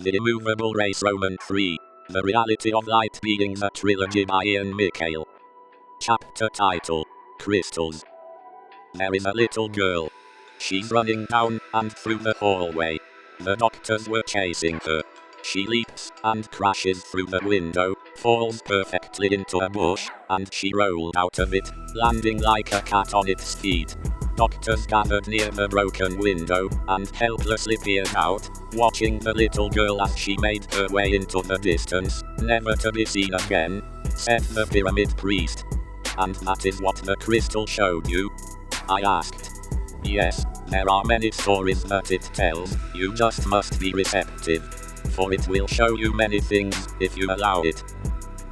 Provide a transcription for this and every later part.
The Immovable Race Roman 3. The Reality of Light Beings, a Trilogy by Mikale. Chapter title: Crystals. There is a little girl. She's running down and through the hallway. The doctors were chasing her. She leaps and crashes through the window, falls perfectly into a bush, and she rolled out of it, landing like a cat on its feet. Doctors gathered near the broken window and helplessly peered out, watching the little girl as she made her way into the distance, never to be seen again, said the pyramid priest. "And that is what the crystal showed you?" I asked. "Yes, there are many stories that it tells, you just must be receptive. For it will show you many things, if you allow it."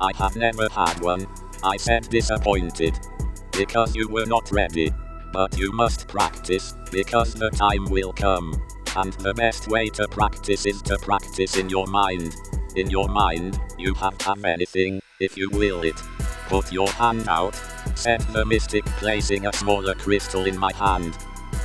"I have never had one," I said, disappointed. "Because you were not ready. But you must practice, because the time will come. And the best way to practice is to practice in your mind. In your mind, you have anything, if you will it. Put your hand out," said the mystic, placing a smaller crystal in my hand.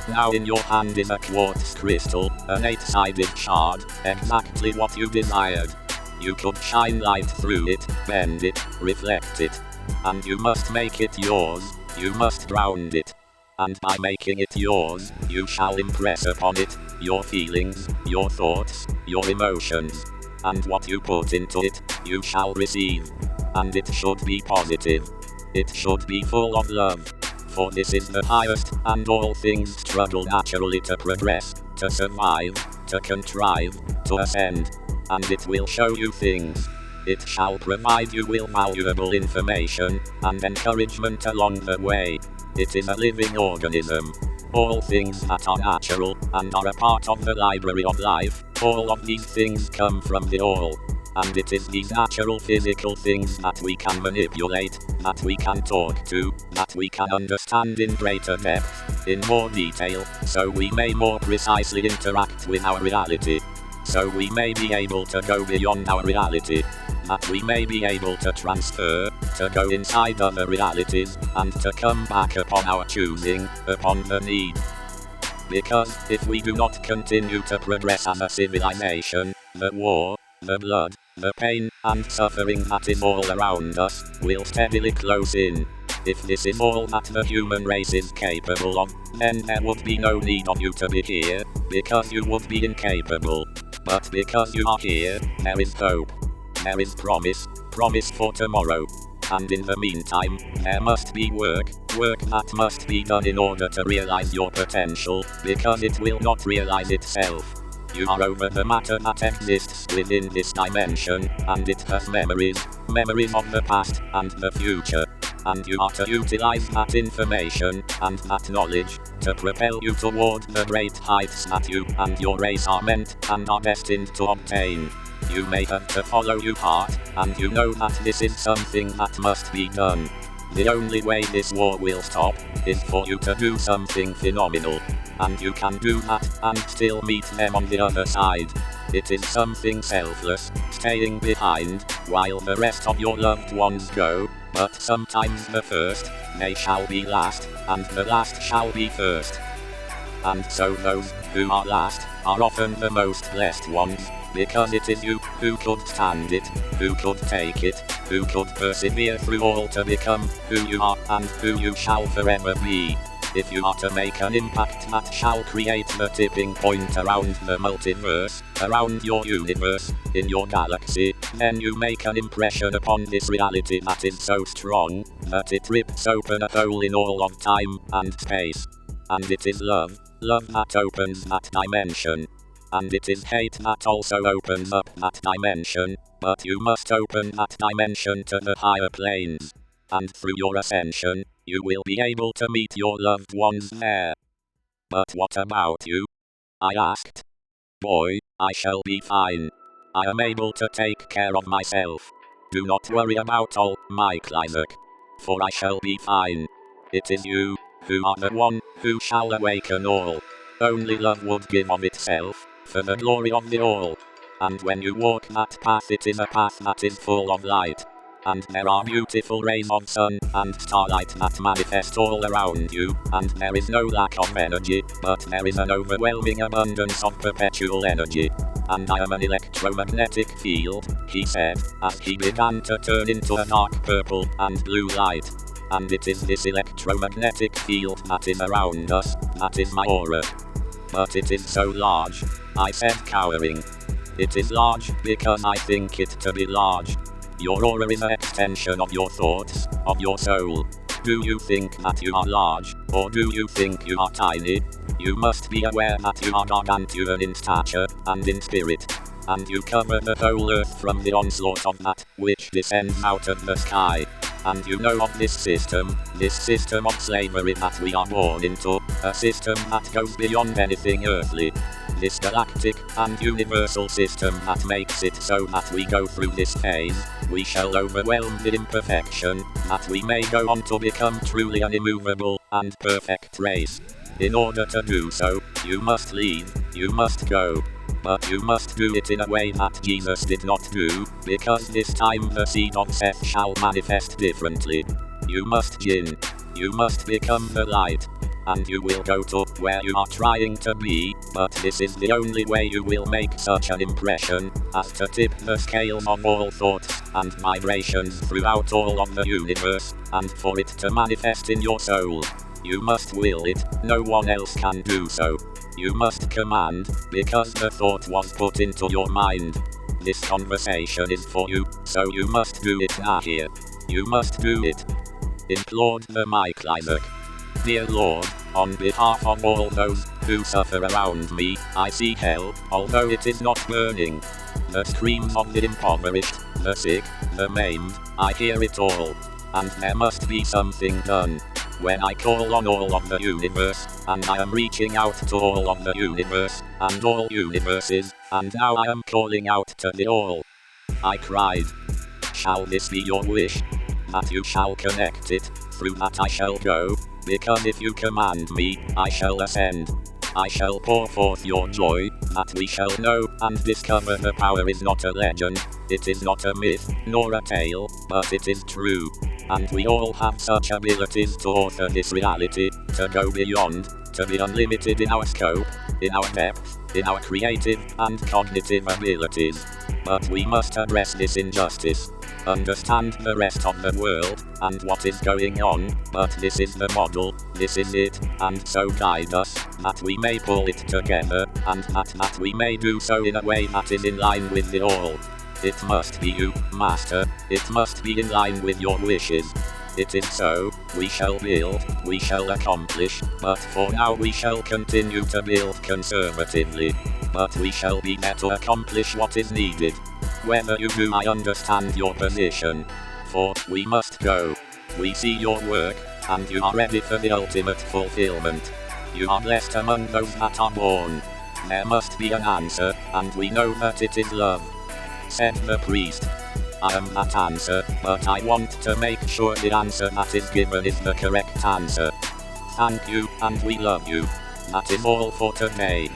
"Now in your hand is a quartz crystal, an 8-sided shard, exactly what you desired. You could shine light through it, bend it, reflect it. And you must make it yours, you must ground it. And by making it yours, you shall impress upon it your feelings, your thoughts, your emotions. And what you put into it, you shall receive. And it should be positive. It should be full of love. For this is the highest, and all things struggle naturally to progress, to survive, to contrive, to ascend. And it will show you things. It shall provide you with valuable information and encouragement along the way. It is a living organism. All things that are natural and are a part of the library of life, all of these things come from the all. And it is these natural physical things that we can manipulate, that we can talk to, that we can understand in greater depth, in more detail, so we may more precisely interact with our reality. So we may be able to go beyond our reality. That we may be able to transfer, to go inside other realities, and to come back upon our choosing, upon the need. Because, if we do not continue to progress as a civilization, the war, the blood, the pain, and suffering that is all around us, will steadily close in. If this is all that the human race is capable of, then there would be no need of you to be here, because you would be incapable. But because you are here, there is hope. There is promise for tomorrow. And in the meantime, there must be work that must be done in order to realize your potential, because it will not realize itself. You are over the matter that exists within this dimension, and it has memories of the past and the future. And you are to utilize that information and that knowledge to propel you toward the great heights that you and your race are meant and are destined to obtain. You may have to follow your heart, and you know that this is something that must be done. The only way this war will stop is for you to do something phenomenal. And you can do that and still meet them on the other side. It is something selfless, staying behind, while the rest of your loved ones go, but sometimes the first, they shall be last, and the last shall be first. And so those who are last are often the most blessed ones, because it is you who could stand it, who could take it, who could persevere through all to become who you are and who you shall forever be. If you are to make an impact that shall create the tipping point around the multiverse, around your universe, in your galaxy, then you make an impression upon this reality that is so strong, that it rips open a hole in all of time and space. And it is love that opens that dimension. And it is hate that also opens up that dimension, but you must open that dimension to the higher planes. And through your ascension, you will be able to meet your loved ones there. "But what about you?" I asked. "Boy, I shall be fine. I am able to take care of myself. Do not worry about all, Mikale. For I shall be fine. It is you who are the one who shall awaken all. Only love would give of itself, for the glory of the all. And when you walk that path, it is a path that is full of light. And there are beautiful rays of sun and starlight that manifest all around you, and there is no lack of energy, but there is an overwhelming abundance of perpetual energy. and I am an electromagnetic field, he said, as he began to turn into a dark purple and blue light. And it is this electromagnetic field that is around us, that is my aura. But it is so large, I said, cowering. It is large because I think it to be large. Your aura is an extension of your thoughts, of your soul. Do you think that you are large, or do you think you are tiny? You must be aware that you are gargantuan in stature, and in spirit. And you cover the whole earth from the onslaught of that, which descends out of the sky. And you know of this system of slavery that we are born into, a system that goes beyond anything earthly. This galactic and universal system that makes it so that we go through this phase, we shall overwhelm the imperfection, that we may go on to become truly an immovable and perfect race. In order to do so, you must leave, you must go. But you must do it in a way that Jesus did not do, because this time the seed of Seth shall manifest differently. You must jinn. You must become the light. And you will go to where you are trying to be, but this is the only way you will make such an impression, as to tip the scales of all thoughts and vibrations throughout all of the universe, and for it to manifest in your soul. You must will it, no one else can do so. You must command, because the thought was put into your mind. This conversation is for you, so you must do it now here. You must do it. Implored the Mikale. Dear Lord, on behalf of all those who suffer around me, I see hell, although it is not burning. The screams of the impoverished, the sick, the maimed, I hear it all. And there must be something done. When I call on all of the universe, and I am reaching out to all of the universe, and all universes, and now I am calling out to the all. I cried. Shall this be your wish? That you shall connect it, through that I shall go, because if you command me, I shall ascend. I shall pour forth your joy, that we shall know and discover the power is not a legend, it is not a myth, nor a tale, but it is true. And we all have such abilities to author this reality, to go beyond, to be unlimited in our scope, in our depth, in our creative and cognitive abilities. But we must address this injustice. Understand the rest of the world, and what is going on, but this is the model, this is it, and so guide us, that we may pull it together, and that we may do so in a way that is in line with the all. It must be you, Master, it must be in line with your wishes. It is so, we shall build, we shall accomplish, but for now we shall continue to build conservatively. But we shall be there to accomplish what is needed. Whether you do, I understand your position. For we must go. We see your work, and you are ready for the ultimate fulfillment. You are blessed among those that are born. There must be an answer, and we know that it is love. Said the priest. I am that answer, but I want to make sure the answer that is given is the correct answer. Thank you, and we love you. That is all for today.